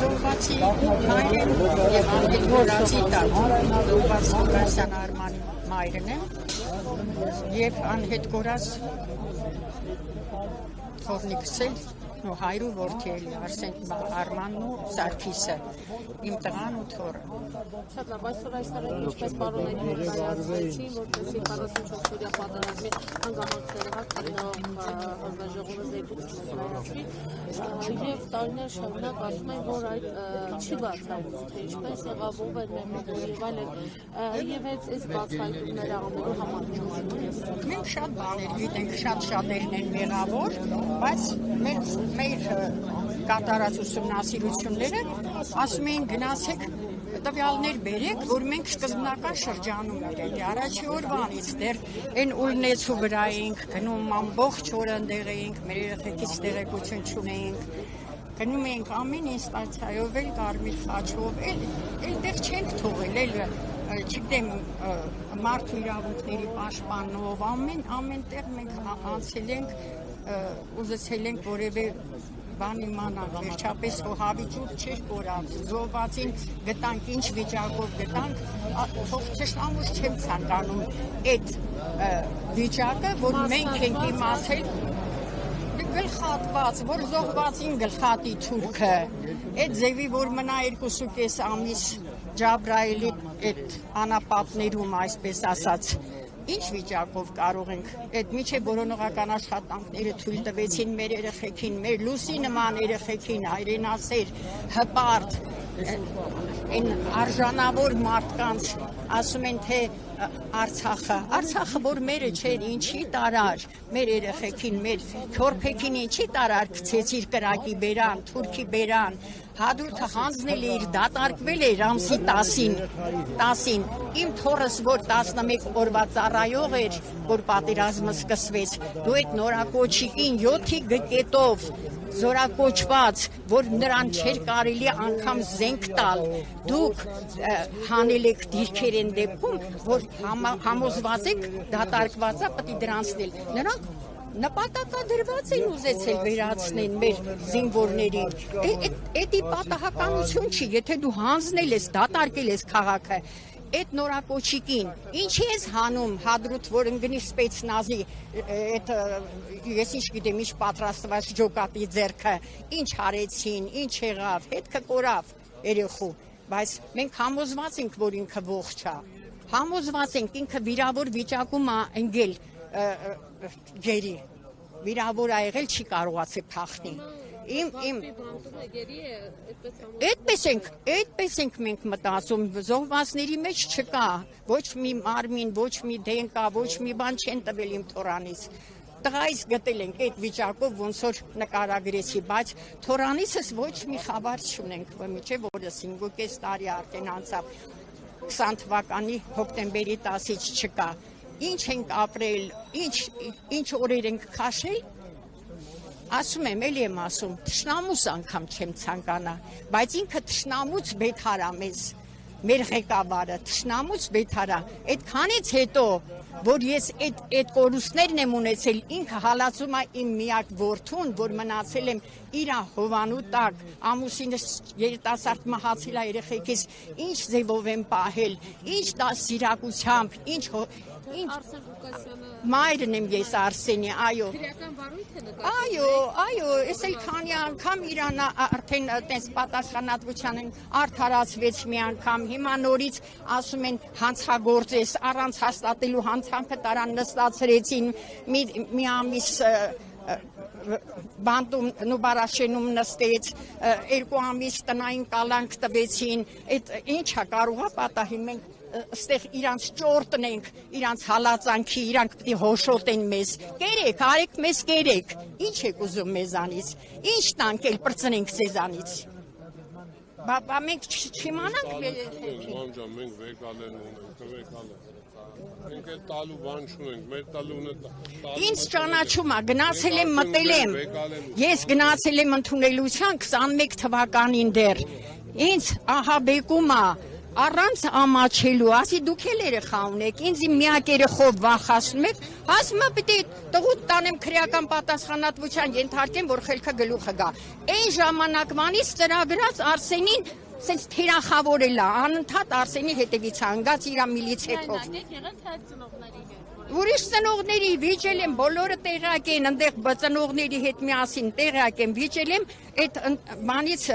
զոհվածի մայրն եւ Անհետ Գորածի տան զոհված Ղուկասյան Արման մայրն է եւ Անհետ Գորած Թողնիկս է ու հայրու որդի էլի Արսեն Արմանն ու Սարգիսը իմ տղան ու թոռը Շատ լավ, այսօր այս տարին ինչպես պարոնների ներկայացվեցին, որպեսզի 44-օրյա պատերազմի հանգամանքները հաղթող հանձնաժողովը զեկույց ներկայացվի եւ տարիներ շարունակ ասում են, որ այդ չի բացահայտվում, թե ինչպես եղավ, ով էր մեղավոր եւ այլն եւ այս բացահայտումները անելու համար մենք շատ բաներ գիտենք, շատերն են մեղավոր, բայց մեր կատարած ուսումնասիրությունները ասում են գնացեք տվյալներ բերեք, որ մենք սկզբնական շրջանում ենք, առաջի օրվանից դեռ այն ուլնեցու վրա էինք գնում, ամբողջ օրը ընդեղ էինք, մեր երեխեքից տեղեկություն չունեինք, գնում էինք ամեն ինստանցիայով էլ կարմիր խաչով, էլ դեռ չենք թողել, չգիտեմ, մարդու իրավունքների պաշտպանով, ամենտեղ մենք անցել ենք, ուզեցել ենք որևէ բան իմանանք, վերջապես հավիճուկ չէր կորավ, զոհվածին գտանք, ինչ վիճակով գտանք, թող թշնամուց չեմ ցանկանում այդ վիճակը, որ մենք ենք իմացել գլխատված, որ զոհվածին գլխատի թուրքը, այդ ձևի, որ մնա 2.5 ամիս Ջաբրայելի այդ անապատներում, այսպես ասած, ինչ վիճակով կարող ենք, այդ միջև որոնողական աշխատանքները թույլ տվեցին մեր երեխեքին, մեր լուսի նման երեխեքին, հայրենասեր, հպարտ, այն արժանավոր մարդկանց, ասում են, թե Արցախը, որ մերը չէր, ինչի տարար, մեր երեխեքին, մեր քորփեքին ինչի տարար, գցեցիր կրակի բերան, թուրքի բերան, հադրութը հանձնել էր, դատարկվել էր ամսի 10-ին, իմ թոռս, որ 11 օրվա ծառայող էր, որ պատերազմը սկսվեց, դու այդ նորակոչիկին 7-ի գկետով զորակոչված, որ նրան չէր կարելի անգամ զենք տալ, դուք հանել եք դիրքեր են դեպքում, որ համոզված եք դատարկված է պտի դրանցնել, նրանք նպատակադրված են ուզեցել վերացնեն մեր զինվորներին, էդի պատահականություն չի, եթե դու հանձնել ես, դատարկել ես քաղաքը, այդ նորակոչիկին, ինչի ես հանում հադրութ, որ ընգնի սպեցնազի, ես ինչ գիտեմ, ինչ պատրաստված ջոկատի ձերքը, ինչ հարեցին, ինչ եղավ, հետքը կորավ երեխու, բայց մենք համոզված ենք, որ ինքը ողջ է, համոզված ենք, ինքը վիրավոր վիճակում է ընգել գերի, վիրավոր է եղել չի կարողացել փախնի, Այդպես ենք մենք մտածում, զոհվածների մեջ չկա, ոչ մի մարմին, ոչ մի դենկա, ոչ մի բան չեն տվել իմ թորանից, տղայից գտել ենք այդ վիճակով ոնց որ նկարագրեցի, բայց թորանիցս ոչ մի խաբար չունենք, մինչև օրս 5.5 տարի արդեն անցավ, 20 թվականի հոկտեմբերի 10-ից չկա, ինչ ենք ապրել, ինչ օրեր ենք քաշել, ասում եմ, էլի եմ ասում, թշնամուց անգամ չեմ ցանկանա, բայց ինքը թշնամուց բեթարա մեզ, մեր ղեկավարը, թշնամուց բեթարա, այդքանից հետո, որ ես այդ կորուստներն եմ ունեցել, ինքը հալածում է իմ միակ որդուն, որ մնացել եմ իր հովանու տակ, ամուսինս երիտասարդ մահացել է երեխեքիս, ինչ ձևով եմ պահել, ինչ սիրակությամբ, ինչ մայրն եմ ես Արսենի, այո, ես էլ քանի անգամ իրան արդեն տես պատասխանատվության են արդարացվեց մի անգամ, հիմա նորից ասում են հանցագործես, առանց հաստատելու հանցանքը տարան նստացրեցին, մի ամիս բանտում նուբարաշենում նստեց, 2 ամիս տնային կալանք տվեցին, ինչա կարող է պատահի մենք ստեղ իրանց ճորտն ենք, իրանց հալածանքի, իրանք պիտի հոշոտեն մեզ, կերեք, արեք մեզ կերեք, ինչ եք ուզում մեզանից, ինչ տանք էլ պրծնենք ձեզանից, բա մենք չիմանանք մենք վեկալեն ունենք, մենք էլ տալու բան չունենք, մեր տալունը ինձ ճանաչում է, գնացել եմ մտել եմ, ես գնացել եմ ընդունելության 21 թվականին դեռ, ինձ ահաբեկում է, առանց ամաչելու, ասի դուք էլ երեխա ունեք, ինձ իմ միակ երեխով վախացնում եք, ասում եմ պիտի տղուտ տանեմ քրեական պատասխանատվության ենթարկեմ, որ խելքը գլուխը գա։ Այն ժամանակվանից ծրագրած Արսենին սենց թիրախավորել է, անընդհատ Արսենի հետևից հանգած իր միլիցեքով։ Ուրիշ ծնողների վիճել եմ, բոլորը տեղակ են, ընդեղ ծնողների հետ միասին տեղակ եմ, վիճել եմ, այդ բանից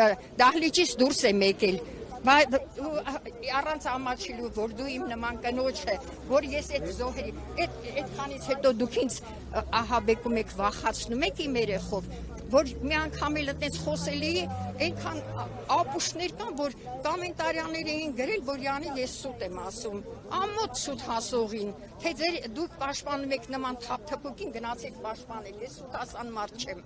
դահլիճից դուրս եմ եկել։ Առանց ամաչելու, որ դու իմ նման կնոջ է, որ ես այդ զոհերի, այդ խանից հետո դուք ինձ ահաբեկում եք, վախացնում եք իմ երեխով, որ մի անգամ էլ այդպես խոսել էի, այնքան ապուշներ կան, որ կոմենտարիաներ էին գրել, որ յանի ես սուտ եմ ասում, ամոթ սուտ հասողին, թե դուք պաշտպանում եք նման թափթփուկին, գնացեք պաշտպանել, ես սուտ ասան մարդ չեմ։